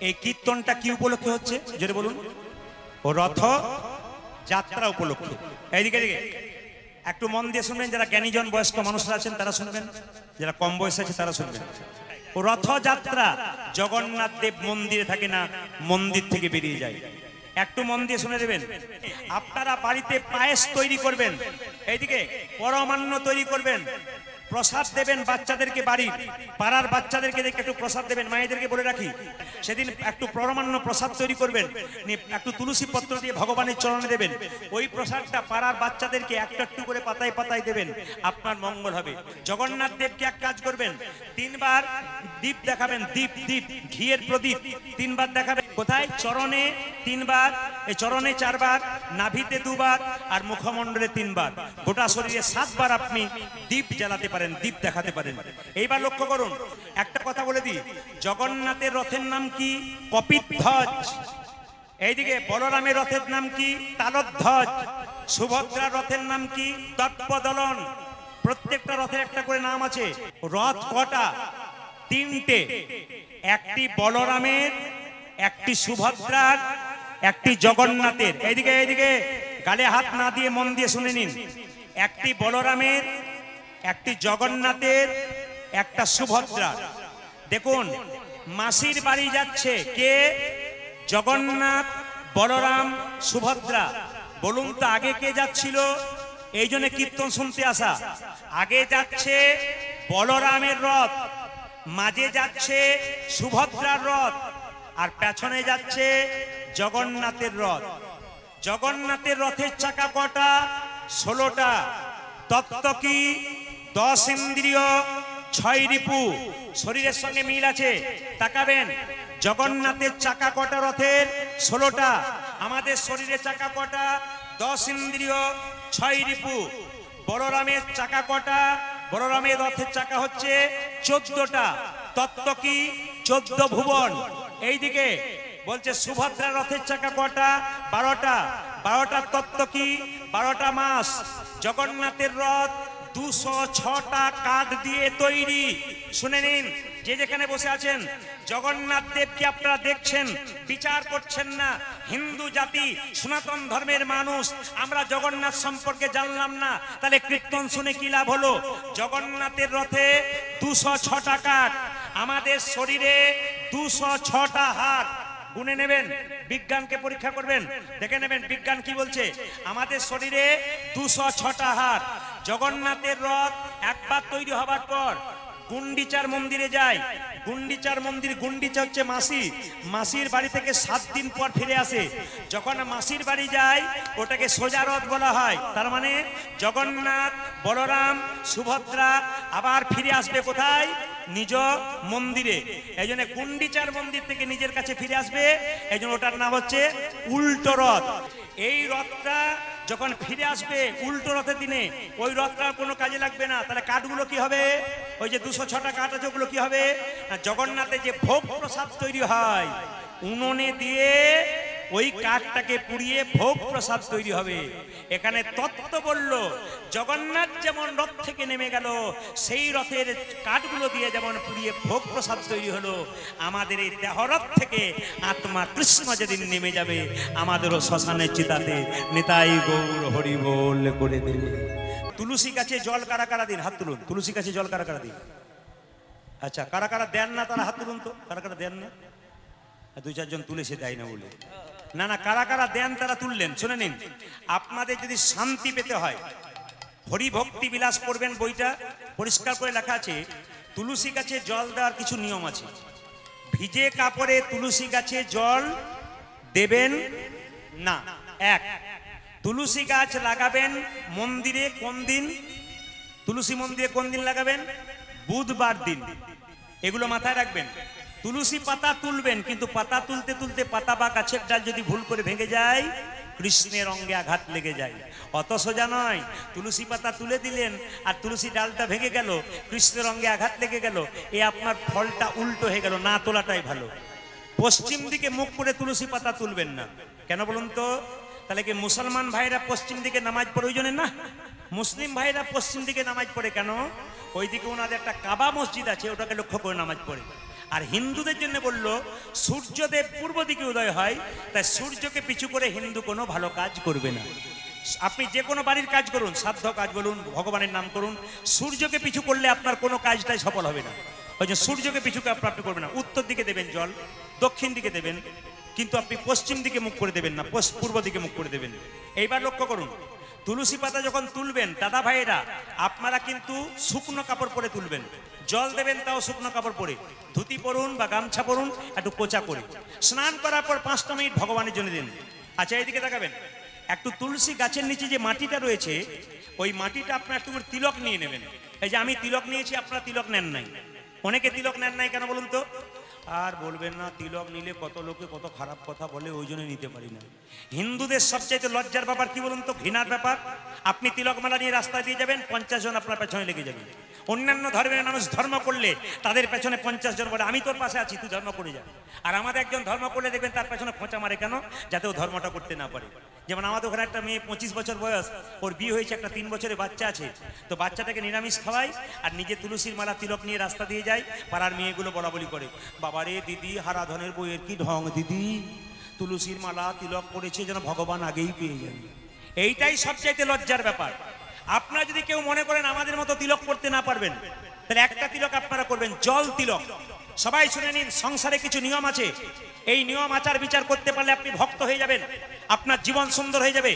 এই কীর্তনটা কি উপলক্ষে হচ্ছে যেটা বলুন? ও রথ যাত্রা উপলক্ষে। এইদিকে একটু মন দিয়ে শুনবেন, যারা জ্ঞানীজন বয়স্ক মানুষরা আছেন তারা শুনবেন, যারা কম বয়স আছে তারা শুনবেন। ও রথযাত্রা, জগন্নাথ দেব মন্দিরে থাকে না, মন্দির থেকে বেরিয়ে যায়। একটু মন দিয়ে শুনে দেবেন। আপনারা বাড়িতে পায়েস তৈরি করবেন, এইদিকে পরমান্ন তৈরি করবেন, প্রসাদ দেবেন বাচ্চাদেরকে, বাড়ির পাড়ার বাচ্চাদেরকে দেখে একটু প্রসাদ দেবেন। মায়েদেরকে বলে রাখি, সেদিন একটু পরমান্ন প্রসাদ তৈরি করবেন, একটু তুলসী পত্র দিয়ে ভগবানের চরণে দেবেন। ওই প্রসাদটা পাড়ার বাচ্চাদেরকে একটু একটু করে পাতায় পাতায় দেবেন, আপনার মঙ্গল হবে। জগন্নাথ দেবকে এক কাজ করবেন, 3 বার দীপ দেখাবেন, দীপ দীপ ঘিয়ের প্রদীপ 3 বার দেখাবেন। কোথায়? চরণে 3 বার, এই চরণে 4 বার, নাভিতে 2 বার, আর মুখমণ্ডলে 3 বার। গোটা শরীরে 7 বার আপনি দীপ জ্বালাতে পারেন, দীপ দেখাতে পারেন। এইবার লক্ষ্য করুন, একটা কথা বলে দিই, জগন্নাথের রথের নাম কি? কপিধ্বজ। এইদিকে বলরামের রথের নাম কি? তালধ্বজ। সুভদ্রার রথের নাম কি? দর্পদলন। প্রত্যেকটা রথের একটা করে নাম আছে। রথ কটা? 3টে, একটি বলরামের, একটি সুভদ্রার, একটি জগন্নাথের। এইদিকে গালে হাত না দিয়ে মন দিয়ে শুনে নিন। একটি বলরামের, একটি জগন্নাথের, একটা সুভদ্রার। দেখুন, মাসির বাড়ি যাচ্ছে কে? জগন্নাথ, বলরাম, সুভদ্রা। বলুন তো আগে কে যাচ্ছিল? এই জন্য কীর্তন শুনতে আসা। আগে যাচ্ছে বলরামের রথ, মাঝে যাচ্ছে সুভদ্রার রথ, আর পেছনে যাচ্ছে জগন্নাথের রথ। জগন্নাথের রথের চাকা কটা? 16টা। তত্ত্ব কি? 10 ইন্দ্রিয়, 6 রিপু। শরীরের সঙ্গে মিল আছে, তাকাবেন। জগন্নাথের চাকা কটা রথের? 16টা। আমাদের শরীরে চাকা কটা? 10 ইন্দ্রিয়, 6 রিপু। বলরামের চাকা কটা? বলরামের রথের চাকা হচ্ছে 14টা। তত্ত্ব কি? 14 ভুবন। এইদিকে বলছে সুভদ্রার রথের চাকা কটা? 12টা। 12টা তত্ত্ব কি? 12টা মাস। জগন্নাথের রথ 206টা কাঠ দিয়ে তৈরি। শুনে নিন, যে যেখানে বসে আছেন, জগন্নাথ দেবকে আপনারা দেখছেন, বিচার করছেন না। হিন্দু জাতি, সনাতন ধর্মের মানুষ, আমরা জগন্নাথ সম্পর্কে জানলাম না, তাহলে কীর্তন শুনে কি লাভ হলো? জগন্নাথের রথে 206টা কাঠ, আমাদের শরীরে 206টা হাড়। গুনে নেবেন, বিজ্ঞানকে পরীক্ষা করবেন, দেখে নেবেন বিজ্ঞান কি বলছে। আমাদের শরীরে 206টা হাড়। জগন্নাথের রথ একবার তৈরি হবার পর গুন্ডিচার মন্দিরে যায়। গুন্ডিচার মন্দির, গুন্ডিচা হচ্ছে মাসি, মাসির বাড়ি থেকে 7 দিন পর ফিরে আসে। যখন মাসির বাড়ি যায় ওটাকে সোজা রথ বলা হয়। তার মানে জগন্নাথ, বলরাম, সুভদ্রা আবার ফিরে আসবে কোথায়? নিজ মন্দিরে। এই জন্য গুন্ডিচার মন্দির থেকে নিজের কাছে ফিরে আসবে, এই জন্য ওটার নাম হচ্ছে উল্টো রথ। এই রথটা যখন ফিরে আসবে উল্টো রথের দিনে, ওই রথটা কোনো কাজে লাগবে না। তাহলে কাঠগুলো কি হবে? ওই যে 206টা কাঠ আছে, ওগুলো কি হবে? জগন্নাথে যে ভোগ প্রসাদ তৈরি হয়, উনুনে দিয়ে ওই কাঠটাকে পুড়িয়ে ভোগ প্রসাদ তৈরি হবে। এখানে তত্ত্ব বলল, জগন্নাথ যেমন রথ থেকে নেমে গেল, সেই রথের কাঠগুলো দিয়ে যেমন পুড়িয়ে ভোগ প্রসাদ তৈরি হলো, আমাদের এই দেহরথ থেকে আত্মা কৃষ্ণ যেদিন নেমে যাবে, আমাদেরও শ্মশানের চিতাতে নিতাই গৌর হরি বল করে দেবে। তুলসী গাছে জল কারা কারা দিন? হাত তুলুন। তুলসী গাছে জল কারা কারা দিন? আচ্ছা, কারা কারা দেন না তারা হাত তুলুন তো। কারা কারা দেন না? 2-4 জন তুলেছে, দেয় না বলে। না না, কারা কারা দেন তারা তুললেন। শুনে নিন, আপনাদের যদি শান্তি পেতে হয়, হরি ভক্তি বিলাস পড়বেন, বইটা পরিষ্কার করে লেখা আছে। তুলসী গাছে জল দেওয়ার কিছু নিয়ম আছে। ভিজে কাপড়ে তুলসী গাছে জল দেবেন না। 1, তুলসী গাছ লাগাবেন মন্দিরে কোন দিন? তুলসী মন্দিরে কোন দিন লাগাবেন? বুধবার দিন। এগুলো মাথায় রাখবেন। তুলসী পাতা তুলবেন, কিন্তু পাতা তুলতে তুলতে পাতা বা গাছের ডাল যদি ভুল করে ভেঙে যায়, কৃষ্ণের অঙ্গে আঘাত লেগে যায়। অত সোজা নয়। তুলসী পাতা তুলে দিলেন আর তুলসী ডালটা ভেঙে গেল, কৃষ্ণের অঙ্গে আঘাত লেগে গেল, এ আপনার ফলটা উল্টো হয়ে গেল। না তোলাটাই ভালো। পশ্চিম দিকে মুখ করে তুলসী পাতা তুলবেন না। কেন বলুন তো? তাহলে কি মুসলমান ভাইরা পশ্চিম দিকে নামাজ পড়ে ওই জন্য না? মুসলিম ভাইরা পশ্চিম দিকে নামাজ পড়ে কেন? ওইদিকে ওনাদের একটা কাবা মসজিদ আছে, ওটাকে লক্ষ্য করে নামাজ পড়ে। আর হিন্দুদের জন্য বলল সূর্যদেব পূর্ব দিকে উদয় হয়, তাই সূর্যকে পিছু করে হিন্দু কোনো ভালো কাজ করবে না। আপনি যে কোনো বাড়ির কাজ করুন, সাধ্য কাজ বলুন, ভগবানের নাম করুন, সূর্যকে পিছু করলে আপনার কোনো কাজটাই সফল হবে না। ওই যে সূর্যকে পিছু আপনি করবেন না। উত্তর দিকে দেবেন জল, দক্ষিণ দিকে দেবেন, কিন্তু আপনি পশ্চিম দিকে মুখ করে দেবেন না, পূর্ব দিকে মুখ করে দেবেন। এইবার লক্ষ্য করুন, তুলসী পাতা যখন তুলবেন দাদা ভাইয়েরা, আপনারা কিন্তু শুকনো কাপড় পরে তুলবেন। জল দেবেন তাও শুকনো কাপড় পরে, ধুতি পরুন বা গামছা পরুন, একটু কোচা করে। স্নান করার পর 5টা মিনিট ভগবানের জন্য দিন। আচ্ছা, এইদিকে তাকাবেন, একটু তুলসী গাছের নিচে যে মাটিটা রয়েছে, ওই মাটিটা আপনার একটু করে তিলক নিয়ে নেবেন। এই যে আমি তিলক নিয়েছি, আপনারা তিলক নেন নাই। অনেকে তিলক নেন নাই কেন বলুন তো? আর বলবেন না তিলক নিলে কত লোকে কত খারাপ কথা বলে, ওই জন্য নিতে পারি না। হিন্দুদের সবচাইতে লজ্জার ব্যাপার কি বলুন তো, ঘৃণার ব্যাপার। আপনি তিলকমালা নিয়ে রাস্তায় দিয়ে যাবেন, 50 জন আপনার পেছনে লেগে যাবে। অন্যান্য ধর্মের মানুষ ধর্ম করলে তাদের পেছনে 50 জন বলে আমি তোর পাশে আছি, তুই ধর্ম করে যা। আর আমাদের একজন ধর্ম করলে দেখবেন তার পেছনে খোঁচা মারে, কেন? যাতে ও ধর্মটা করতে না পারে। যেমন আমাদের ওখানে একটা মেয়ে 25 বছর বয়স, ওর বিয়ে হয়েছে, একটা 3 বছরের বাচ্চা আছে। তো বাচ্চাটাকে নিরামিষ খাওয়াই আর নিজে তুলসীর মালা তিলক নিয়ে রাস্তা দিয়ে যায়। পাড়ার মেয়েগুলো বলাবলি করে, বাবারে দিদি হারাধনের বইয়ের কি ঢং, দিদি তুলসীর মালা তিলক করেছে যেন ভগবান আগেই পেয়ে যান। এইটাই সবচাইতে লজ্জার ব্যাপার। আপনারা যদি কেউ মনে করেন আমাদের মতো তিলক করতে না পারবেন, তাহলে একটা তিলক আপনারা করবেন, জল তিলক। সবাই শুনে নিন, সংসারে কিছু নিয়ম আছে। এই নিয়ম আচার বিচার করতে পারলে আপনি ভক্ত হয়ে যাবেন, আপনার জীবন সুন্দর হয়ে যাবে।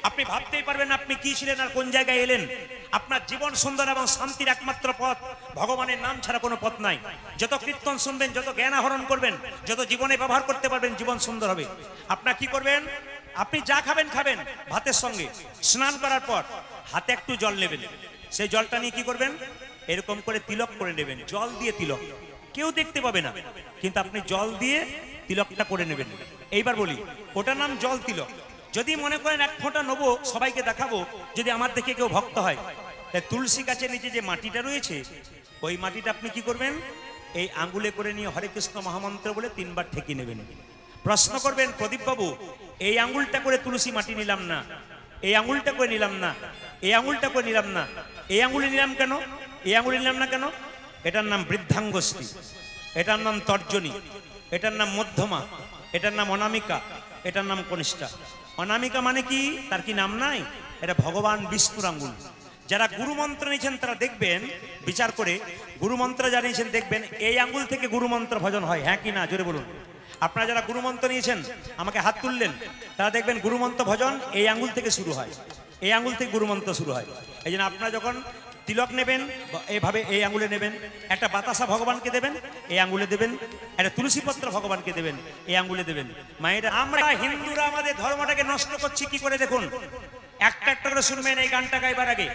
আপনি ভাবতেই পারবেন আপনি কি ছিলেন আর কোন জায়গায় এলেন। আপনার জীবন সুন্দর এবং শান্তির একমাত্র পথ ভগবানের নাম ছাড়া কোনো পথ নাই। যত কীর্তন শুনবেন, যত জ্ঞান আহরণ করবেন, যত জীবনে ব্যবহার করতে পারবেন, জীবন সুন্দর হবে। আপনার কি করবেন? আপনি যা খাবেন খাবেন ভাতের সঙ্গে, স্নান করার পর হাতে একটু জল নেবেন। সেই জলটা নিয়ে কি করবেন? এরকম করে তিলক করে নেবেন, জল দিয়ে তিলক। কেউ দেখতে পাবে না, কিন্তু আপনি জল দিয়ে তিলকটা করে নেবেন। এইবার বলি, ওটার নাম জল তিলক। যদি মনে করেন 1 ফোঁটা নেবো, সবাইকে দেখাবো, যদি আমার দেখে কেউ ভক্ত হয়, তাই তুলসী গাছের নিচে যে মাটিটা রয়েছে, ওই মাটিটা আপনি কি করবেন? এই আঙ্গুলে করে নিয়ে হরে কৃষ্ণ মহামন্ত্র বলে 3 বার ঠেকিয়ে নেবেন। প্রশ্ন করবেন, প্রদীপ বাবু এই আঙ্গুলটা করে তুলসী মাটি নিলাম না, এই আঙ্গুলটা করে নিলাম না, এই আঙ্গুলটা করে নিলাম না, এই আঙ্গুলে নিলাম কেন, এই আঙ্গুলে নিলাম না কেন? এটার নাম বৃদ্ধাঙ্গস্থি, এটার নাম তর্জনী, এটার নাম মধ্যমা, এটার নাম অনামিকা, এটার নাম কনিষ্ঠা। অনামিকা মানে কি? তার কি নাম নাই? এটা ভগবান বিষ্ণুর আঙ্গুল। যারা গুরুমন্ত্র নিয়েছেন তারা দেখবেন, বিচার করে গুরুমন্ত্র জানিয়েছেন, দেখবেন এই আঙ্গুল থেকে গুরুমন্ত্র ভজন হয়। হ্যাঁ কি না? জোরে বলুন। আপনারা যারা গুরুমন্ত্র নিয়েছেন আমাকে হাত তুললেন, তারা দেখবেন গুরুমন্ত্র ভজন এই আঙ্গুল থেকে শুরু হয়, এই আঙ্গুল থেকে গুরুমন্ত্র শুরু হয়। এই জন্য আপনারা যখন তিলক নেবেন, এইভাবে এই আঙ্গুলে নেবেন, একটা বাতাসা ভগবানকে দেবেন, এই আঙ্গুলে দেবেন, একটা তুলসী পত্র ভগবানকে দেবেন, এই আঙ্গুলে দেবেন। মায়েরা, আমরা হিন্দুরা আমাদের ধর্মটাকে নষ্ট করছি কি করে দেখুন। একটা একটা করে শুনবেন এই গানটা গাইবার আগে।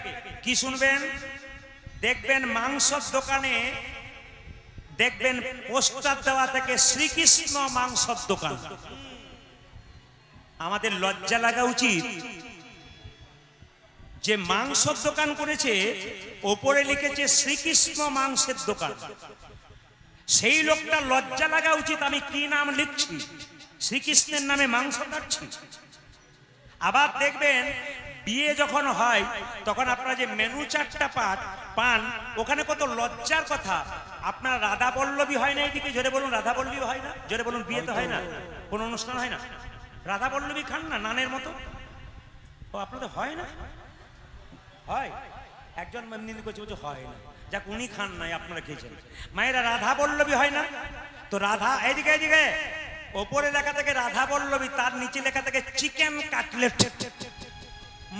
কি শুনবেন? দেখবেন মাংসর দোকানে দেখবেন পোস্টার দেওয়া থেকে শ্রীকৃষ্ণ মাংসর দোকান। আমাদের লজ্জা লাগা উচিত যে মাংসর দোকান করেছে, ওপরে লিখেছে শ্রীকৃষ্ণ মাংসের দোকান। সেই লোকটা লজ্জা লাগা উচিত, আমি কি নাম লিখছি, শ্রীকৃষ্ণের নামে মাংস কাটছি। আবার দেখবেন বিয়ে যখন হয় তখন আপনারা যে মেনু চার্টটা পান, ওখানে কত লজ্জার কথা। আপনার রাধা পল্লবী হয় না? এইদিকে জোরে বলুন, রাধা পল্লবী হয় না? জোরে বলুন। বিয়েতে হয় না, কোন অনুষ্ঠান হয় না, রাধা পল্লবী খান না নানের মতো? ও আপনাদের হয় না? হয়। একজন এমনি করছে, বলছে হয় না, যাক উনি খান নাই, আপনারা খেয়েছেন। মায়েরা, রাধা পল্লবী হয় না? তো রাধা, এইদিকে এইদিকে ওপরে লেখা থাকে রাধা পল্লবী, তার নিচে লেখা থাকে চিকেন কাটলেট,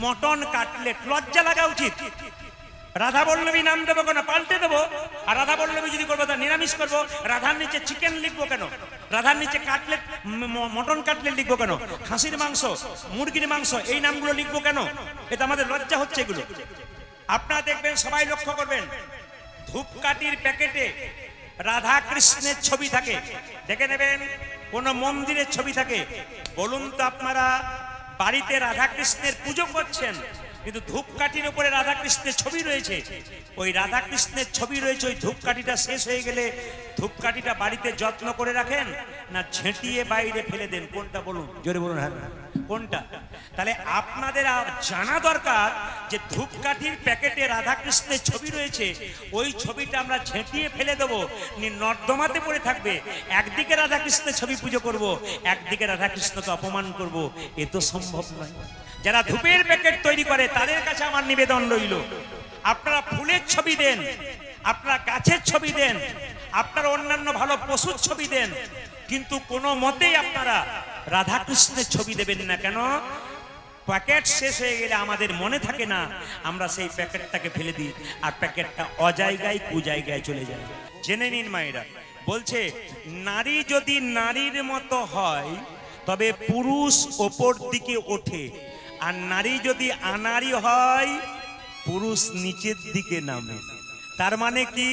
মটন কাটলেট। লজ্জা লাগা উচিত। রাধা পল্লবী নাম দেবো কেন? পাল্টে দেবো। আর রাধা পল্লবী যদি করবো তা নিরামিষ করবো। রাধার নিচে চিকেন লিখবো কেন? রাধার নিচে কাটলেট, মটন কাটলেট লিখবো কেন? খাসির মাংস, মুরগির মাংস, এই নামগুলো লিখবো কেন? এটা আমাদের লজ্জা হচ্ছে এগুলো। আপনারা দেখবেন, সবাই লক্ষ্য করবেন, ধূপকাঠির প্যাকেটে রাধা কৃষ্ণের ছবি থাকে। দেখে নেবেন কোন মন্দিরের ছবি থাকে। বলুন তো, আপনারা বাড়িতে রাধা কৃষ্ণের পুজো করছেন, কিন্তু ধূপকাঠির উপরে রাধাকৃষ্ণের ছবি রয়েছে। ওই রাধাকৃষ্ণের ছবি রয়েছে, ওই ধূপকাঠিটা শেষ হয়ে গেলে ধূপকাঠিটা বাড়িতে যত্ন করে রাখেন না ঝেঁটিয়ে বাইরে ফেলে দেন? কোনটা বলুন, জোরে বলুন। হ্যাঁ, কোনটা? তাহলে আপনাদের জানা দরকার যে ধূপকাঠির প্যাকেটে রাধাকৃষ্ণের ছবি রয়েছে, ওই ছবিটা আমরা ঝেঁটিয়ে ফেলে দেবো, নর্দমাতে পড়ে থাকবে। একদিকে রাধাকৃষ্ণের ছবি পুজো করব, একদিকে রাধাকৃষ্ণকে অপমান করব, এ তো সম্ভব নয়। যারা ধূপের প্যাকেট তৈরি করে তাদের কাছে আমার নিবেদন রইল, আপনারা ফুলের ছবি দেন, আপনারা গাছের ছবি দেন, আপনারা অন্যান্য ভালো পশুর ছবি দেন, কিন্তু কোনো মতেই আপনারা রাধাকৃষ্ণের ছবি দেবেন না। কেন? প্যাকেট শেষ হয়ে গেলে আমাদের মনে থাকে না, আমরা সেই প্যাকেটটাকে ফেলে দিই, আর প্যাকেটটা অজায়গায় কুজায়গায় চলে যায়। জেনে নিন মায়েরা, বলছে নারী যদি নারীর মতো হয় তবে পুরুষ ওপর দিকে ওঠে, আর নারী যদি আনাড়ি হয় পুরুষ নিচের দিকে নামে। তার মানে কি?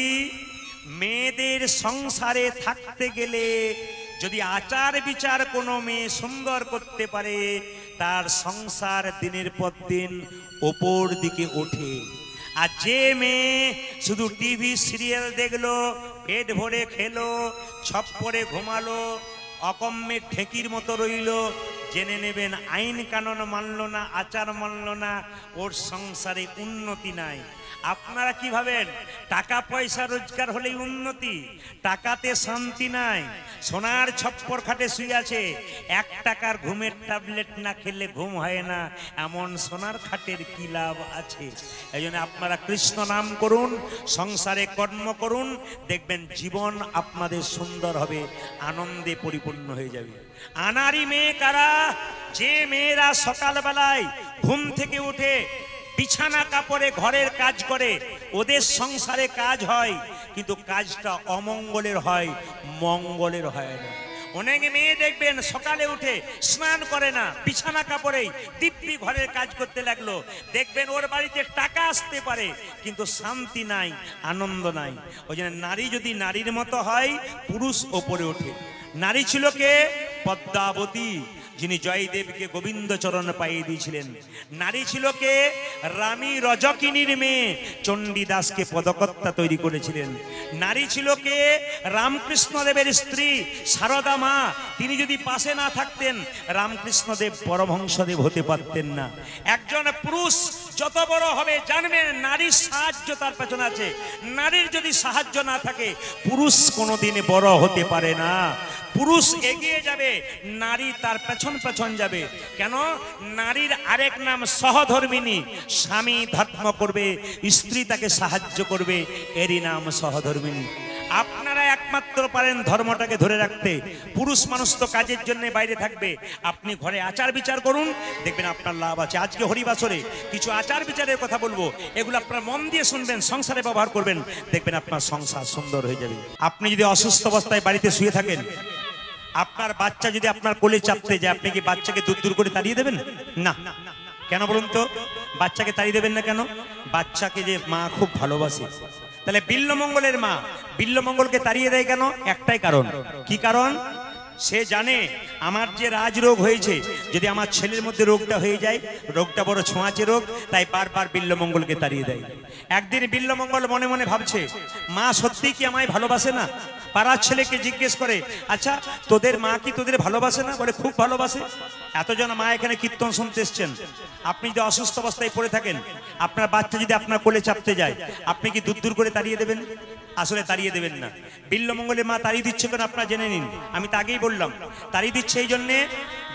মেয়েদের সংসারে থাকতে গেলে যদি আচার বিচার কোনো মেয়ে সুন্দর করতে পারে, তার সংসার দিনের পর দিন ওপর দিকে ওঠে। আর যে মেয়ে শুধু টিভি সিরিয়াল দেখলো, পেট ভরে খেলো, ছপ করে ঘুমালো, অকম্যের ঠেকির মতো রইল, জেনে নেবেন আইন কানুন মানল না, আচার মানল না, ওর সংসারে উন্নতি নাই। আপনারা কি ভাবেন টাকা পয়সা রোজগার হলেই উন্নতি? টাকাতে শান্তি নাই। সোনার ছপ্পর খাটে শুয়ে আছে, 1 টাকার ঘুমের ট্যাবলেট না খেলে ঘুম হয় না, এমন সোনার খাটের কি লাভ আছে? এই জন্য আপনারা কৃষ্ণ নাম করুন, সংসারে কর্ম করুন, দেখবেন জীবন আপনাদের সুন্দর হবে, আনন্দে পরিপূর্ণ হয়ে যাবে। আনারি মেয়ে কারা? যে মেয়েরা সকালবেলায় ঘুম থেকে উঠে বিছানা কাপড়ে ঘরের কাজ করে, ওদের সংসারে কাজ হয়, কিন্তু কাজটা অমঙ্গলের হয়, মঙ্গলের হয় না। অনেক মেয়ে দেখবেন সকালে উঠে স্নান করে না, বিছানা কাপড়েই দিব্যি ঘরের কাজ করতে লাগলো, দেখবেন ওর বাড়িতে টাকা আসতে পারে কিন্তু শান্তি নাই, আনন্দ নাই। ওই জন্য নারী যদি নারীর মতো হয়, পুরুষ ওপরে ওঠে। নারী ছিল কে? পদ্মাবতী, যিনি জয়দেবকে গোবিন্দ চরণ পাইয়ে দিয়েছিলেন। নারী ছিল কে? রানী রজকিনীর মেয়ে চণ্ডীদাসকে পদকর্তা তৈরি করেছিলেন। নারী ছিল কে? রামকৃষ্ণদেবের স্ত্রী সারদা মা, তিনি যদি পাশে না থাকতেন রামকৃষ্ণদেব পরমহংসদেব হতে পারতেন না। একজন পুরুষ যত বড় হবে জানবেন নারীর সাহায্য তার পেছনে আছে। নারীর যদি সাহায্য না থাকে পুরুষ কোনোদিন বড় হতে পারে না। পুরুষ এগিয়ে যাবে, নারী তার পেছন পেছন যাবে। কেন? নারীর আরেক নাম সহধর্মিনী। স্বামী ধর্ম করবে, স্ত্রী তাকে সাহায্য করবে, এরই নাম সহধর্মিনী। আপনারা একমাত্র পারেন ধর্মটাকে ধরে রাখতে। পুরুষ মানুষ তো কাজের জন্য বাইরে থাকবে, আপনি ঘরে আচার বিচার করুন, দেখবেন আপনার লাভ আছে। আজকে হরিবাসরে কিছু আচার বিচারের কথা বলবো, এগুলো আপনারা মন দিয়ে শুনবেন, সংসারে ব্যবহার করবেন, দেখবেন আপনার সংসার সুন্দর হয়ে যাবে। আপনি যদি অসুস্থ অবস্থায় বাড়িতে শুয়ে থাকেন, আপনার বাচ্চা যদি আপনার কোলে চাপতে যায়, আপনি কি বাচ্চাকে দূর দূর করে তাড়িয়ে দেবেন? না। কেন বলুন তো? বাচ্চাকে তাড়িয়ে দেবেন না কেন? বাচ্চাকে যে মা খুব ভালোবাসে। তাহলে বিল্লমঙ্গলের মা বিল্লমঙ্গলকে তাড়িয়ে দেয় কেন? একটাই কারণ। কি কারণ? সে জানে আমার যে রাজরোগ হয়েছে, যদি আমার ছেলের মধ্যে রোগটা হয়ে যায়, রোগটা বড় ছোঁয়াচে রোগ, তাই বারবার বিল্লমঙ্গলকে তাড়িয়ে দেয়। একদিন বিল্লমঙ্গল মনে মনে ভাবছে, মা সত্যি কি আমায় ভালোবাসে না? পাড়ার ছেলেকে জিজ্ঞেস করে, আচ্ছা তোদের মা কি তোদের ভালোবাসে না? বলে খুব ভালোবাসে। এতজন মা এখানে কীর্তন শুনতে এসছেন, আপনি যদি অসুস্থ অবস্থায় পড়ে থাকেন, আপনার বাচ্চা যদি আপনার কোলে চাপতে যায়, আপনি কি দূর দূর করে তাড়িয়ে দেবেন? আসলে তাড়িয়ে দেবেন না। বিল্লমঙ্গলের মা তাড়িয়ে দিচ্ছে কেন আপনারা জেনে নিন। আমি তো আগেই বললাম, তাড়িয়ে দিচ্ছে এই জন্যে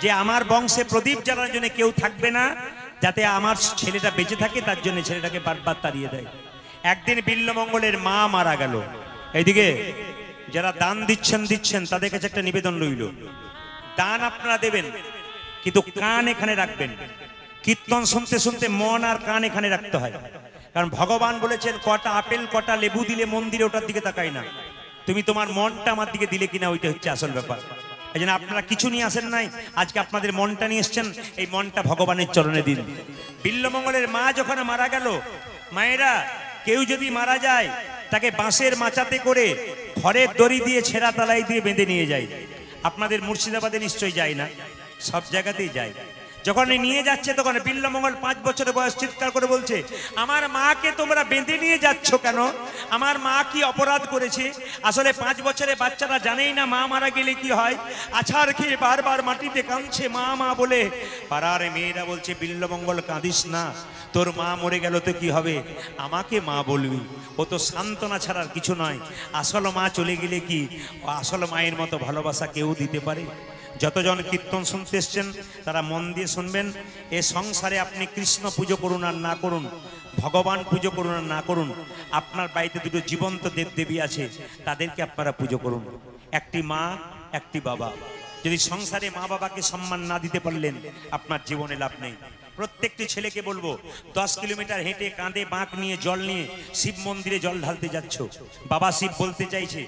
যে আমার বংশে প্রদীপ জ্বালানোর জন্য কেউ থাকবে না, যাতে আমার ছেলেটা বেঁচে থাকে, তার জন্য ছেলেটাকে বারবার তাড়িয়ে দেয়। একদিন বিল্লমঙ্গলের মা মারা গেল। এইদিকে যারা দান দিচ্ছেন তাদের কাছে একটা নিবেদন রইল, দান আপনারা দেবেন কিন্তু কান এখানে রাখবেন। কীর্তন শুনতে শুনতে মন আর কান এখানে রাখতে হয়, কারণ ভগবান বলেছেন কটা আপেল কটা লেবু দিলে মন্দিরে ওটার দিকে তাকাই না, তুমি তোমার মনটা আমার দিকে দিলে কিনা ওইটা হচ্ছে আসল ব্যাপার। এই জন্য আপনারা কিছু নিয়ে আসেন নাই, আজকে আপনাদের মনটা নিয়ে এসছেন, এই মনটা ভগবানের চরণে দিন। বিল্লমঙ্গলের মা যখন মারা গেল, মায়েরা কেউ যদি মারা যায় তাকে বাঁশের মাচাতে করে ঘরের দড়ি দিয়ে ছেঁড়া তালাই দিয়ে বেঁধে নিয়ে যায়। আপনাদের মুর্শিদাবাদে নিশ্চয়ই যায় না, সব জায়গাতেই যায়। যখন নিয়ে যাচ্ছে তখন বিল্লমঙ্গল 5 বছরের বয়স চিৎকার করে বলছে, আমার মাকে তোমরা বেঁধে নিয়ে যাচ্ছ কেন? আমার মা কি অপরাধ করেছে? আসলে 5 বছরের বাচ্চারা জানেই না মা মারা গেলে কি হয়। আছাড় খেয়ে বারবার মাটিতে কাঁদছে মা মা বলে। পাড়ার মেয়েরা বলছে, বিল্লমঙ্গল কাঁদিস না, তোর মা মরে গেল তো কি হবে, আমাকে মা বলবি। ও তো সান্ত্বনা ছাড়ার কিছু নয়। আসল মা চলে গেলে কি আসল মায়ের মতো ভালোবাসা কেউ দিতে পারে? যতজন কীর্তন শুনতে এসছেন তারা মন দিয়ে শুনবেন। এ সংসারে আপনি কৃষ্ণ পুজো করুন আর না করুন, ভগবান পুজো করুন আর না করুন, আপনার বাড়িতে দুটো জীবন্ত দেবদেবী আছে, তাদেরকে আপনারা পুজো করুন। একটি মা, একটি বাবা। যদি সংসারে মা বাবাকে সম্মান না দিতে পারলেন, আপনার জীবনে লাভ নেই। প্রত্যেকটি ছেলেকে বলবো, 10 কিলোমিটার হেঁটে কাঁধে বাঁক নিয়ে জল নিয়ে শিব মন্দিরে জল ঢালতে যাচ্ছ। বাবা শিব বলতে চাইছে,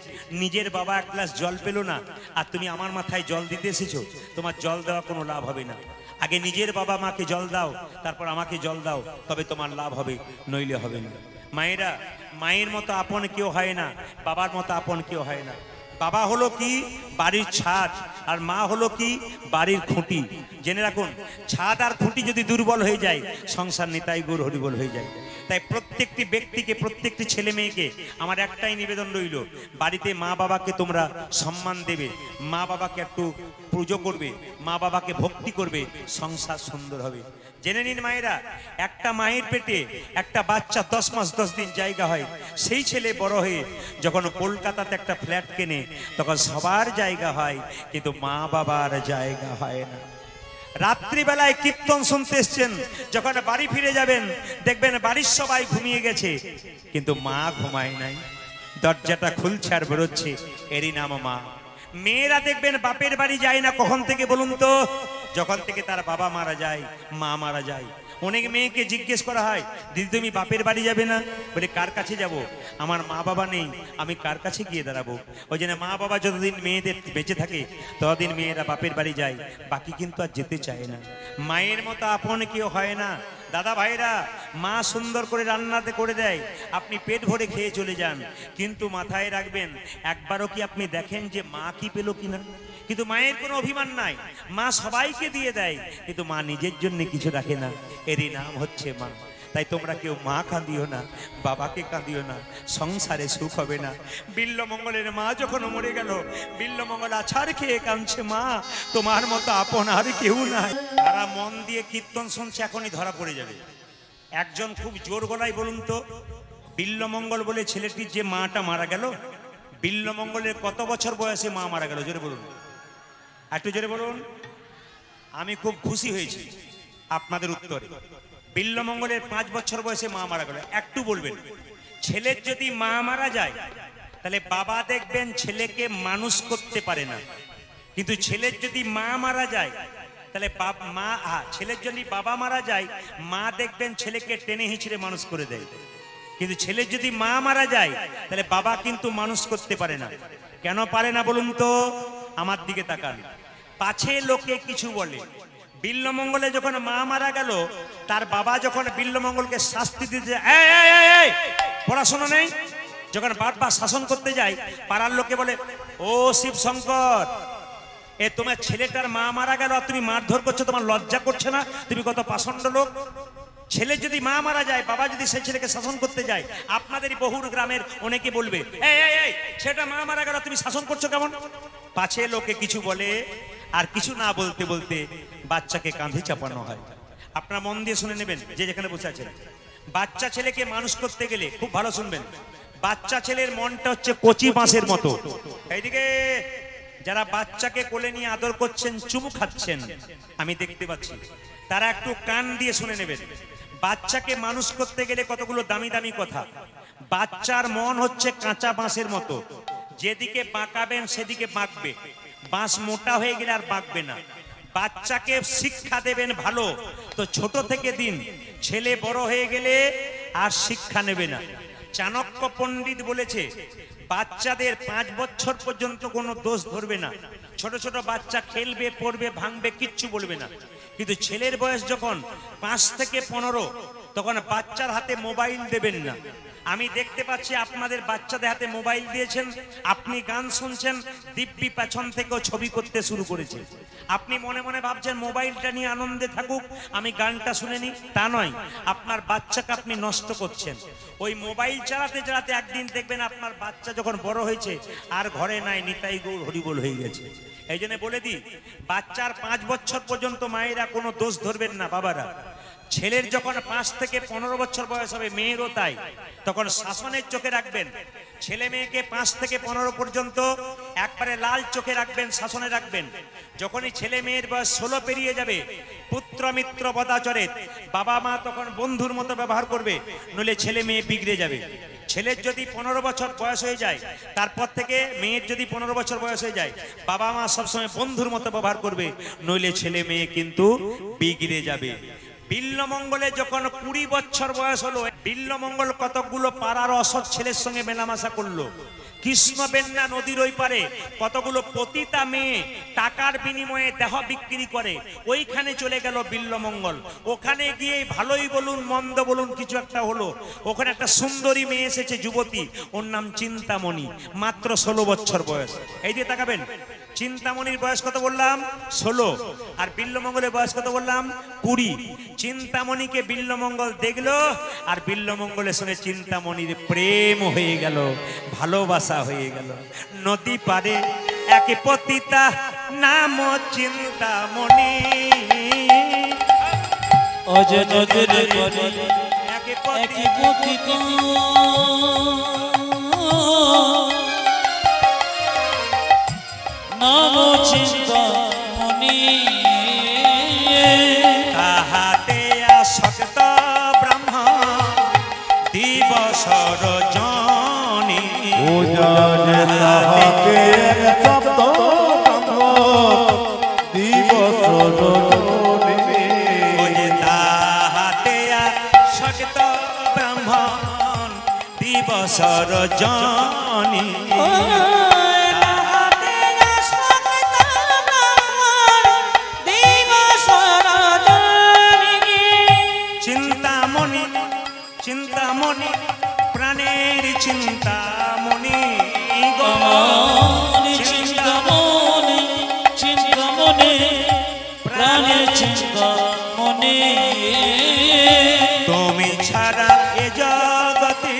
নিজের বাবা এক গ্লাস জল পেল না আর তুমি আমার মাথায় জল দিতে এসেছো, তোমার জল দেওয়া কোনো লাভ হবে না। আগে নিজের বাবা মাকে জল দাও, তারপর আমাকে জল দাও, তবে তোমার লাভ হবে, নইলে হবে না। মায়েরা, মায়ের মতো আপন কেউ হয় না, বাবার মতো আপন কেউ হয় না। বাবা হলো কি বাড়ির ছাদ, আর মা হলো কি বাড়ির খুঁটি। জেনে রাখুন, ছাদ আর খুঁটি যদি দুর্বল হয়ে যায়, সংসার নিতাই গৌর হরিবল হয়ে যায়। তাই প্রত্যেকটি ব্যক্তিকে, প্রত্যেকটি ছেলে মেয়েকে আমার একটাই নিবেদন রইল, বাড়িতে মা বাবাকে তোমরা সম্মান দেবে, মা বাবাকে একটু পুজো করবে, মা বাবাকে ভক্তি করবে, সংসার সুন্দর হবে। জেনে নিন মায়েরা, একটা মায়ের পেটে একটা বাচ্চা 10 মাস 10 দিন জায়গা হয়। সেই ছেলে বড় হয়ে যখন কলকাতাতে একটা ফ্ল্যাট কেনে, তখন সবার জায়গা হয়, কিন্তু মা বাবার জায়গা হয় না। রাত্রিবেলায় কীর্তন শুনতে এসছেন, যখন বাড়ি ফিরে যাবেন দেখবেন বাড়ির সবাই ঘুমিয়ে গেছে, কিন্তু মা ঘুমায় নাই। দরজাটা খুলছে আর বেরোচ্ছে, এরই নাম মা। মেয়েরা দেখবেন বাপের বাড়ি যায় না কখন থেকে বলুন তো? যখন থেকে তার বাবা মারা যায়, মা মারা যায়। অনেক মেয়েকে জিজ্ঞেস করা হয়, দিদি তুমি বাপের বাড়ি যাবে না? বলে কার কাছে যাব? আমার মা বাবা নেই, আমি কার কাছে গিয়ে দাঁড়াবো? ওই জন্য মা বাবা যতদিন মেয়েদের বেঁচে থাকে ততদিন মেয়েরা বাপের বাড়ি যায়, বাকি কিন্তু আর যেতে চায় না। মায়ের মতো আপন কেউ হয় না। দাদা ভাইরা, মা সুন্দর করে রান্নাতে করে দেয়, আপনি পেট ভরে খেয়ে চলে যান, কিন্তু মাথায় রাখবেন, একবারও কি আপনি দেখেন যে মা কি পেল কিনা? কিন্তু মায়ের কোনো অভিমান নাই, মা সবাইকে দিয়ে দেয়, কিন্তু মা নিজের জন্য কিছু রাখে না। এরই নাম হচ্ছে মা। তাই তোমরা কেউ মা কাঁদিও না, বাবাকে কাঁদিও না, সংসারে সুখ হবে না। বিল্লমঙ্গলের মা যখন মরে গেল, বিল্লমঙ্গল আছাড় খেয়ে কাঁদছে, মা তোমার মতো আপন আর কেউ নাই। তারা মন দিয়ে কীর্তন শুনছে, এখনই ধরা পড়ে যাবে। একজন খুব জোর গলায় বলুন তো, বিল্লমঙ্গল বলে ছেলেটির যে মাটা মারা গেল, বিল্লমঙ্গলের কত বছর বয়সে মা মারা গেল? জোরে বলুন, একটু জোরে বলুন। আমি খুব খুশি হয়েছি আপনাদের উত্তরে। বিল্লমঙ্গলের 5 বছর বয়সে মা মারা গেল। একটু বলবেন, ছেলের যদি মা মারা যায় তাহলে বাবা দেখবেন ছেলেকে মানুষ করতে পারে না, কিন্তু ছেলের যদি মা মারা যায় তাহলে ছেলের যদি বাবা মারা যায়, মা দেখবেন ছেলেকে টেনে হিঁচড়ে মানুষ করে দেয়। কিন্তু ছেলের যদি মা মারা যায় তাহলে বাবা কিন্তু মানুষ করতে পারে না। কেন পারে না বলুন তো? আমার দিকে তাকান। পাছে লোকে কিছু বলে, বিল্লমঙ্গলে যখন মা মারা গেল, তার বাবা যখন বিল্লমঙ্গলকে শাস্তি দিতে, পড়াশোনা নেই, যখন বারবার শাসন করতে যায়, পাড়ার লোকে বলে, ও শিব শঙ্কর, তোমার ছেলেটার মা মারা গেল আর তুমি মারধর করছো, তোমার লজ্জা করছে না? তুমি কত পাষণ্ড লোক। ছেলে যদি মা মারা যায়, বাবা যদি সেই ছেলেকে শাসন করতে যায়, আপনাদেরই বহুর গ্রামের অনেকে বলবে, সেটা মা মারা গেল, তুমি শাসন করছো কেমন? পাছে লোকে কিছু বলে, আর কিছু না বলতে বলতে বাচ্চাকে কাঁধে চাপানো হয়। আপনারা মন দিয়ে শুনে নেবেন, যে যেখানে বসে আছেন। বাচ্চা ছেলেকে মানুষ করতে গেলে খুব ভালো শুনবেন, বাচ্চা ছেলের মনটা হচ্ছে কচি বাঁশের মতো। এইদিকে যারা বাচ্চাকে কোলে নিয়ে আদর করছেন, চুমু খাচ্ছেন, আমি দেখতে পাচ্ছি, তারা একটু কান দিয়ে শুনে নেবেন। বাচ্চাকে মানুষ করতে গেলে কতগুলো দামি দামি কথা। বাচ্চার মন হচ্ছে কাঁচা বাঁশের মতো, যেদিকে বাঁকাবেন সেদিকে বাঁকবে, বাঁশ মোটা হয়ে গেলে আর বাঁকবে না। বাচ্চাকে শিক্ষা দেবেন ভালো, তো ছোট থেকে দিন, ছেলে বড় হয়ে গেলে আর শিক্ষা নেবে না। চাণক্য পণ্ডিত বলেছে, বাচ্চাদের 5 বছর পর্যন্ত কোনো দোষ ধরবে না। ছোট ছোট বাচ্চা খেলবে, পড়বে, ভাঙবে, কিচ্ছু বলবে না। কিন্তু ছেলের বয়স যখন 5 থেকে 15, তখন বাচ্চার হাতে মোবাইল দেবেন না। আমি দেখতে পাচ্ছি আপনাদের বাচ্চাদের হাতে মোবাইল দিয়েছেন, আপনি গান শুনছেন, দিব্যি পেছন থেকেও ছবি করতে শুরু করেছে। আপনি মনে মনে ভাবছেন মোবাইলটা নিয়ে আনন্দে থাকুক, আমি গানটা শুনে নি, তা নয়। আপনার বাচ্চাকে আপনি নষ্ট করছেন। ওই মোবাইল চালাতে চালাতে একদিন দেখবেন আপনার বাচ্চা যখন বড় হয়েছে আর ঘরে নাই, নিতাই গৌর হরিবোল হয়ে গেছে। এই জন্য বলে দিই, বাচ্চার 5 বছর পর্যন্ত মায়েরা কোনো দোষ ধরবেন না বাবারা। ছেলের যখন 5 থেকে 15 বছর বয়স হবে, মেয়েরও তাই, তখন শাসনের চোখে রাখবেন। ছেলে মেয়েকে 5 থেকে 15 পর্যন্ত একবারে লাল চোখে রাখবেন, শাসনে রাখবেন। যখনই ছেলে মেয়ের বয়স 16 পেরিয়ে যাবে, পুত্র মিত্র বদাচরে, বাবা মা তখন বন্ধুর মতো ব্যবহার করবে, নইলে ছেলে মেয়ে বিগড়ে যাবে। ছেলের যদি 15 বছর বয়স হয়ে যায়, তারপর থেকে মেয়ের যদি 15 বছর বয়স হয়ে যায়, বাবা মা সবসময় বন্ধুর মতো ব্যবহার করবে, নইলে ছেলে মেয়ে কিন্তু বিগড়ে যাবে। বিল্লমঙ্গলে যখন 20 বছর বয়স হলো, বিল্লমঙ্গল কতগুলো পাড়ার অসৎ ছেলের সঙ্গে মেলামেশা করলো। কৃষ্ণবেন্না নদীর ওই পারে কতগুলো পতিতা মেয়ে টাকার বিনিময়ে দেহ বিক্রি করে, ওইখানে চলে গেল বিল্লমঙ্গল। ওখানে গিয়ে ভালোই বলুন মন্দ বলুন কিছু একটা হলো। ওখানে একটা সুন্দরী মেয়ে এসেছে, যুবতী, ওর নাম চিন্তামণি, মাত্র 16 বছর বয়স। এই দিয়ে তাকাবেন, চিন্তামণির বয়স কত বললাম? 16। আর বিল্লমঙ্গলের বয়স কত বললাম? 20। চিন্তামণিকে বিল্লমঙ্গল দেখলো, আর বিল্লমঙ্গলের সঙ্গে চিন্তামণির প্রেম হয়ে গেল, ভালোবাসা হয়ে গেল। নদী পারে এক পতিতা নাম চিন্তামণি, অজয় নজরে করে এক পতিতা নাম চিন্তামণি, তাহাতে আসক্ত ব্রহ্ম দিবস রজনী, তাহাতে আসক্ত ব্রহ্ম দিবস রজনী, তাহাতে আসক্ত ব্রহ্ম দিবস রজনী। চিন্তামণি চিন্তামণি প্রাণের চিন্তামণি, চিন্তামণি চিন্তামণি প্রাণের চিন্তামণি, তুমি ছাড়া এ জগতে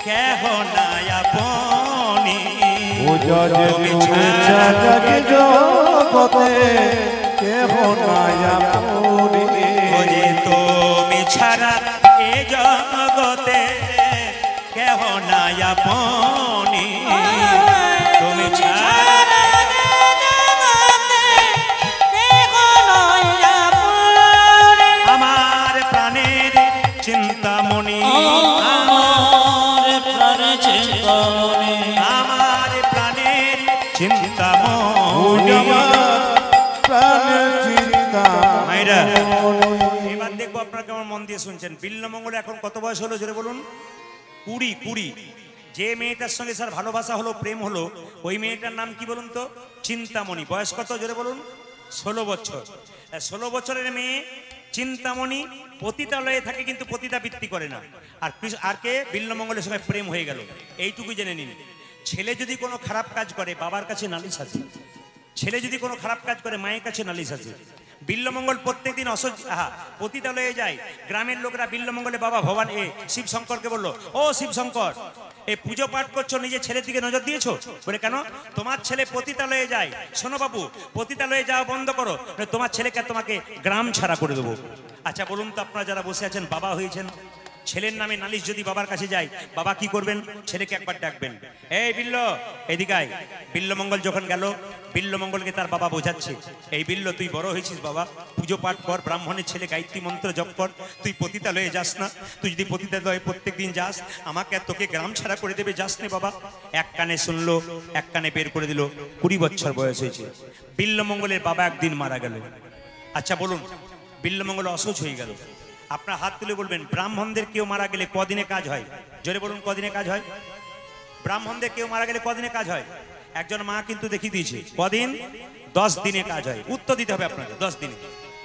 কেহ নাই আপনি, তুমি ছাড়া জগতে কেহ নাই আপনি, তুমি ছাড়া এ জগতে কেহ নাই আপনি, তুমি ছাড়া আমার প্রাণের চিন্তামণি, আমার প্রাণের চিন্তামণি, আমার প্রাণের চিন্তামণি। মায়েরা, এবার দেখবো আপনারা কেমন মন দিয়ে শুনছেন। বিল্লমঙ্গলে এখন কত বয়স হলো জোরে বলুন? 20। যে মেয়েটার সঙ্গে স্যার ভালোবাসা হলো, প্রেম হলো, ওই মেয়েটার নাম কি বলুন তো? চিন্তামণি। বয়স কত জোরে বলুন? 16 বছর। 16 বছরের মেয়ে চিন্তামণি পতিতালয়ে থাকে, কিন্তু পতিতাবৃত্তি করে না। আর কে? বিল্লমঙ্গলের সঙ্গে প্রেম হয়ে গেল। এইটুকু জেনে নিন, ছেলে যদি কোনো খারাপ কাজ করে বাবার কাছে নালিশ আছে, ছেলে যদি কোনো খারাপ কাজ করে মায়ের কাছে নালিশ আছে। বিল্লমঙ্গল প্রত্যেকদিন পতিতালয়ে যায়। গ্রামের লোকরা বিল্লমঙ্গলে বাবা ভগবান শিব শঙ্করকে বললো, ও শিব শঙ্কর, এই পুজো পাঠ করছো, নিজের ছেলের দিকে নজর দিয়েছো? বলে কেন? তোমার ছেলে পতিতালয়ে যায়। শোনো বাবু, পতিতালয়ে যাওয়া বন্ধ করো, তোমার ছেলেকে তোমাকে গ্রাম ছাড়া করে দেবো। আচ্ছা বলুন তো, আপনারা যারা বসে আছেন বাবা হয়েছেন, ছেলের নামে নালিশ যদি বাবার কাছে যায়, বাবা কি করবেন? ছেলেকে একবার ডাকবেন, এই বিল্ল এদিকে আয়। বিল্লমঙ্গল যখন গেল, বিল্লমঙ্গলকে তার বাবা বোঝাচ্ছে, এই বিল্ল তুই বড় হয়েছিস বাবা, পুজো পাঠ কর, ব্রাহ্মণের ছেলে গায়ত্রী মন্ত্র জপ কর, তুই পতিতালয়ে যাস না। তুই যদি পতিতালয়ে প্রত্যেক দিন যাস, আমাকে আর তোকে গ্রাম ছাড়া করে দেবে, যাস নে বাবা। এক কানে শুনলো, এক কানে বের করে দিল। 20 বছর বয়স হয়েছে। বিল্লমঙ্গলের বাবা একদিন মারা গেল। আচ্ছা বলুন, বিল্লমঙ্গল অসুচ হয়ে গেল। আপনার হাত তুলে বলবেন, ব্রাহ্মণদের কেউ মারা গেলে কদিনে কাজ হয়? জোরে বলুন, কদিনে কাজ হয়? ব্রাহ্মণদের কেউ মারা গেলে কদিনে কাজ হয়? একজন মা কিন্তু দেখিয়ে দিয়েছে কদিন? 10 দিনে কাজ হয়। উত্তর দিতে হবে আপনাকে, 10 দিনে।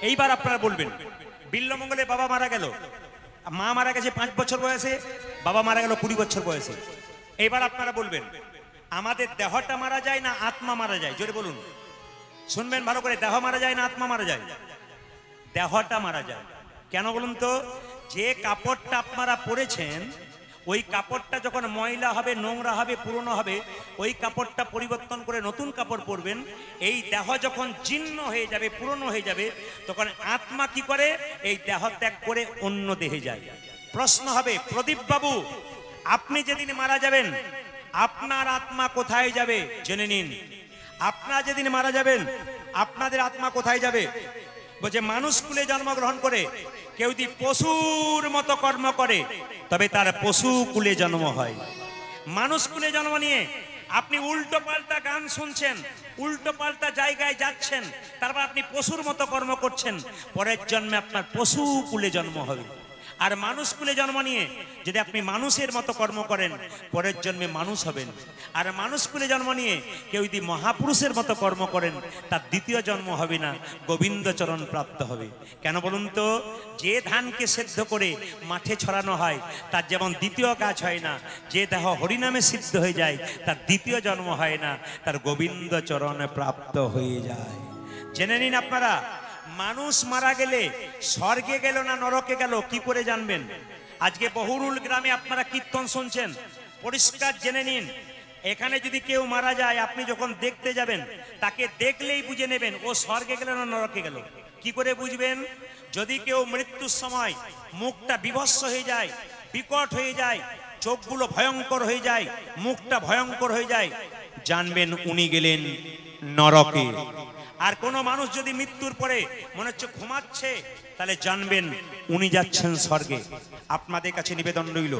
এইবার আপনারা বলবেন, বিল্লমঙ্গলের বাবা মারা গেল, মা মারা গেছে 5 বছর বয়সে, বাবা মারা গেল 20 বছর বয়সে। এইবার আপনারা বলবেন আমাদের দেহটা মারা যায় না আত্মা মারা যায়? জোরে বলুন, শুনবেন ভালো করে। দেহ মারা যায় না আত্মা মারা যায়? দেহটা মারা যায়। কেন বলুন তো? যে কাপড়টা আপনারা পরেছেন ওই কাপড়টা যখন ময়লা হবে, নোংরা হবে, পুরনো হবে, ওই কাপড়টা পরিবর্তন করে নতুন কাপড় পরবেন। এই দেহ যখন জীর্ণ হয়ে যাবে, পুরনো হয়ে যাবে, তখন আত্মা কি করে? এই দেহ ত্যাগ করে অন্য দেহে যায়। প্রশ্ন হবে, প্রদীপ বাবু আপনি যেদিন মারা যাবেন আপনার আত্মা কোথায় যাবে? জেনে নিন, আপনারা যেদিন মারা যাবেন আপনাদের আত্মা কোথায় যাবে? বলছে মানুষ কুলে জন্মগ্রহণ করে কেউ যদি পশুর মতো কর্ম করে তবে তার পশু কুলে জন্ম হয়। মানুষ কুলে জন্ম নিয়ে আপনি উল্টো পাল্টা গান শুনছেন, উল্টো পাল্টা জায়গায় যাচ্ছেন, তারপর আপনি পশুর মতো কর্ম করছেন, পরের জন্মে আপনার পশু কুলে জন্ম হবে। আর মানুষ কুলে জন্ম নিয়ে যদি আপনি মানুষের মতো কর্ম করেন পরের জন্মে মানুষ হবেন। আর মানুষ কুলে জন্ম নিয়ে কেউ যদি মহাপুরুষের মতো কর্ম করেন তার দ্বিতীয় জন্ম হবে না, গোবিন্দ চরণ প্রাপ্ত হবে। কেন বলুন তো? যে ধানকে সেদ্ধ করে মাঠে ছড়ানো হয় তার যেমন দ্বিতীয় গাছ হয় না, যে দেহ হরিনামে সিদ্ধ হয়ে যায় তার দ্বিতীয় জন্ম হয় না, তার গোবিন্দ চরণে প্রাপ্ত হয়ে যায়। জেনে নিন আপনারা, মানুষ মারা গেলে স্বর্গে গেল না নরকে গেল কি করে জানবেন? আজকে বহুরুল গ্রামে আপনারা কীর্তন শুনছেন, পরিষ্কার জেনে নিন, এখানে যদি কেউ মারা যায় আপনি যখন দেখতে যাবেন তাকে দেখলেই বুঝে নেবেন ও স্বর্গে গেল না নরকে গেল। কি করে বুঝবেন? যদি কেউ মৃত্যুর সময় মুখটা বিভৎস হয়ে যায়, বিকট হয়ে যায়, চোখগুলো ভয়ঙ্কর হয়ে যায়, মুখটা ভয়ঙ্কর হয়ে যায়, জানবেন উনি গেলেন নরকে। আর কোনো মানুষ যদি মৃত্যুর পরে মনে হচ্ছে ঘুমাচ্ছে তাহলে জানবেন উনি যাচ্ছেন স্বর্গে। আপনাদের কাছে নিবেদন রইল,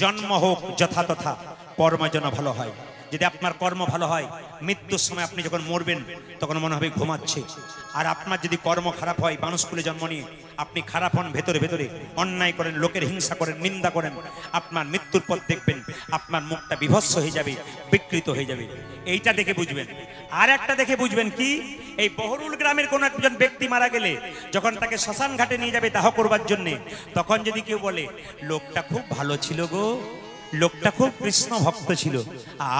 জন্ম হোক যথা তথা, কর্ম যেন ভালো হয়। যদি আপনার কর্ম ভালো হয় মৃত্যুর সময় আপনি যখন মরবেন তখন মনে হবে ঘুমাচ্ছে। আর আপনার যদি কর্ম খারাপ হয়, মানুষ কুলে জন্ম নিয়ে আপনি খারাপ হন, ভেতরে ভেতরে অন্যায় করেন, লোকের হিংসা করেন, নিন্দা করেন, আপনার মৃত্যুর পর দেখবেন আপনার মুখটা বিভৎস হয়ে যাবে, বিকৃত হয়ে যাবে। এইটা দেখে বুঝবেন। আর একটা দেখে বুঝবেন কি, এই বহুরুল গ্রামের কোন একজন ব্যক্তি মারা গেলে যখন তাকে শ্মশান ঘাটে নিয়ে যাবে দাহ করবার জন্য, তখন যদি কেউ বলে লোকটা খুব ভালো ছিল গো, লোকটা খুব কৃষ্ণ ভক্ত ছিল,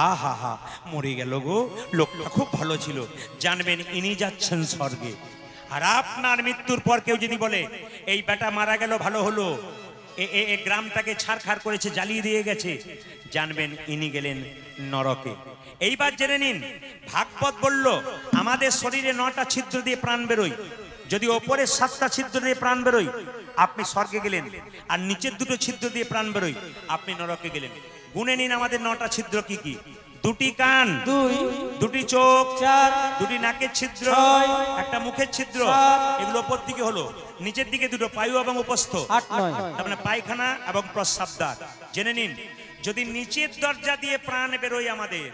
আহা হা মরে গেল গো, লোকটা খুব ভালো ছিল, জানবেন ইনি যাচ্ছেন স্বর্গে। আর আপনার মৃত্যুর পর কেউ যদি বলে এই বেটা মারা গেল ভালো হলো, এ গ্রামটাকে ছাড়খাড় করেছে, জ্বালিয়ে দিয়ে গেছে, জানবেন ইনি গেলেন নরকে। এইবার জেনে নিন, ভাগবত বলল আমাদের শরীরে 9টা ছিদ্র দিয়ে প্রাণ বেরোয়, যদি ওপরে 7টা ছিদ্র দিয়ে প্রাণ বেরোয় আপনি স্বর্গে গেলেন, আর নিচের 2টো ছিদ্র দিয়ে প্রাণ বেরোয় আপনি নরকে গেলেন। গুনে নিন আমাদের 9টা ছিদ্র কি কি? 2টি কান, 2টি চোখ, 2টি নাকের ছিদ্র, 1টা মুখের ছিদ্র, এগুলো ওপর দিকে হলো, নিচের দিকে 2টো পায়ু এবং উপস্থ, 8 9, তার মানে পায়খানা এবং প্রস্রাবদ্বার। জেনে নিন, যদি নিচের দরজা দিয়ে প্রাণ বেরোয় আমাদের,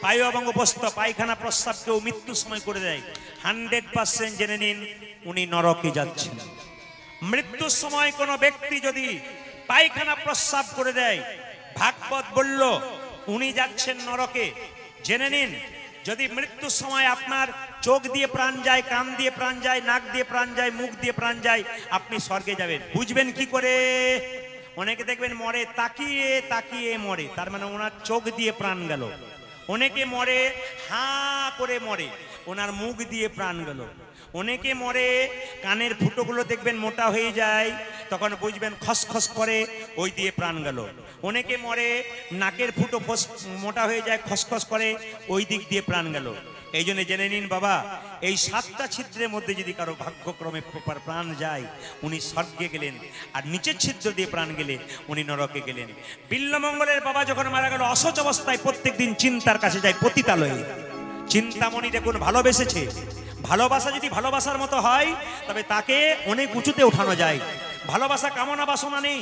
পায়ু এবং উপস্থ, পায়খানা প্রস্রাব কেউ মৃত্যুর সময় করে দেয়, 100% জেনে নিন উনি নরকে যাচ্ছেন। মৃত্যুর সময় কোনো ব্যক্তি যদি পায়খানা প্রস্রাব করে দেয়, ভাগবত বলল উনি যাচ্ছেন নরকে। জেনে নিন, যদি মৃত্যুর সময় আপনার চোখ দিয়ে প্রাণ যায়, কান দিয়ে প্রাণ যায়, নাক দিয়ে প্রাণ যায়, মুখ দিয়ে প্রাণ যায়, আপনি স্বর্গে যাবেন। বুঝবেন কি করে? অনেকে দেখবেন মরে তাকিয়ে তাকিয়ে মরে, তার মানে ওনার চোখ দিয়ে প্রাণ গেল। অনেকে মরে হাঁ করে মরে, ওনার মুখ দিয়ে প্রাণ গেল। অনেকে মরে কানের ফুটোগুলো দেখবেন মোটা হয়ে যায়, তখন বুঝবেন খসখস করে, ওই দিয়ে প্রাণ গেল। অনেকে মরে নাকের ফুটো মোটা হয়ে যায়, খসখস করে, ওই দিক দিয়ে প্রাণ গেল। এই জন্য জেনে নিন বাবা, এই 7টা ছিদ্রের মধ্যে যদি কারো ভাগ্যক্রমে প্রাণ যায় উনি স্বর্গে গেলেন, আর নিচের ছিদ্র দিয়ে প্রাণ গেলে উনি নরকে গেলেন। বিল্লমঙ্গলের বাবা যখন মারা গেল অসচ অবস্থায় প্রত্যেক দিন চিন্তার কাছে যায় পতিতালয়ে। চিন্তামণি দেখুন ভালোবেসেছে, ভালোবাসা যদি ভালোবাসার মতো হয় তবে তাকে অনেক উঁচুতে উঠানো যায়। ভালোবাসা কামনা বাসনা নেই,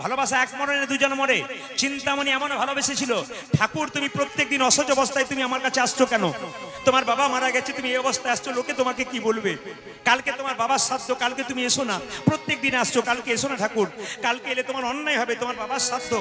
ভালোবাসা এক মরে না 2 জন মরে। চিন্তামণি এমন ভালোবেসেছিল, ঠাকুর তুমি প্রত্যেকদিন অসহ্য অবস্থায় তুমি আমার কাছে আসছো কেন? তোমার বাবা মারা গেছে, তুমি এই অবস্থায় আসছো, লোকে তোমাকে কি বলবে? কালকে তোমার বাবার শ্রাদ্ধ, কালকে তুমি এসো না। প্রত্যেক দিন আসছো, কালকে এসো না ঠাকুর। কালকে এলে তোমার অন্যায় হবে, তোমার বাবার শ্রাদ্ধ।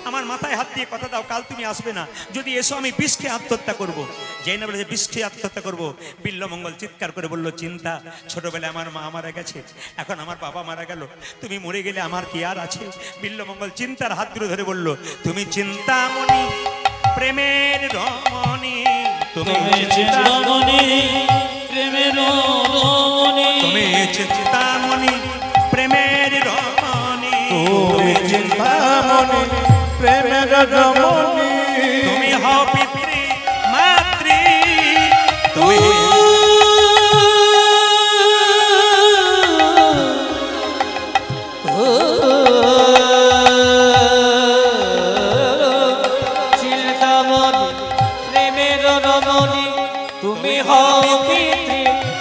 আমার মাথায় হাত দিয়ে কথা দাও, কাল তুমি আসবে না। যদি এসো আমি বিষ খেয়ে আত্মহত্যা করবো। যেই না বলে যে বিষ খেয়ে আত্মহত্যা করবো, বিল্লমঙ্গল চিৎকার করে বলল, চিন্তা, ছোটবেলায় আমার মা মারা গেছে, এখন আমার বাবা মারা গেল, তুমি মরে গেলে আমার কি আর আছে? বিল্লমঙ্গল চিন্তার হাত ধরে বলল, তুমি চিন্তামণি প্রেমের রমণী, তুমি চিন্তামণি প্রেমের রমণী, তুমি চিন্তামণি প্রেমের রমণী, তুমি চিন্তামণি প্রেমের রমণী, তুমি হও পিতৃ মাতৃ, তুমি চিন্তামণি প্রেমের রমণী, তুমি হও পিতৃ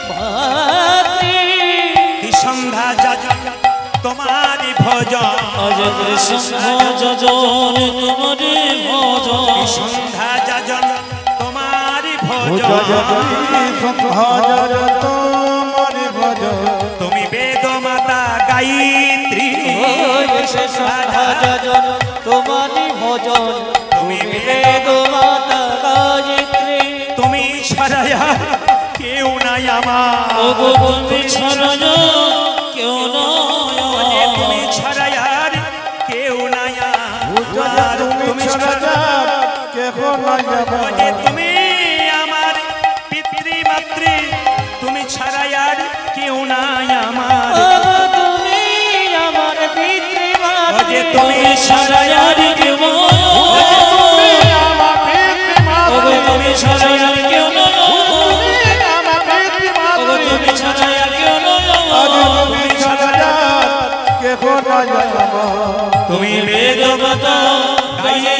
মাতৃ। সন্ধ্যা যাজন তোমারি ভজন, আজ কৃষ্ণ যজন তোমারি ভজন, সন্ধ্যা যাজন তোমারি ভজন, তোমারি ভজন, তুমি বেদ মাতা গায়ত্রী, সন্ধ্যা যজন তোমারি ভজন, তুমি বেদ মাতা গায়ত্রী। তুমি ছাড়া কেউ নাই আমার, ওগো তুমি ছাড়া কেউ নয়, তুমি ছাড়া আর কেউ নাই আমার, তুমি ছাড়া কেহ নাই আমার, তুমি আমার পিতৃ মাতৃ, তুমি ছাড়া আর কেউ নাই আমার, তুমি আমার পিতৃ মাতৃ, তুমি ছাড়া আর কেউ তুমি ছাড়া আর কেউ নয়, তুমি ছাড়া আর কেউ নয়, তুমি ছাড়া কেহ নাই আমার, তুমি বেদ মাতা গায়ে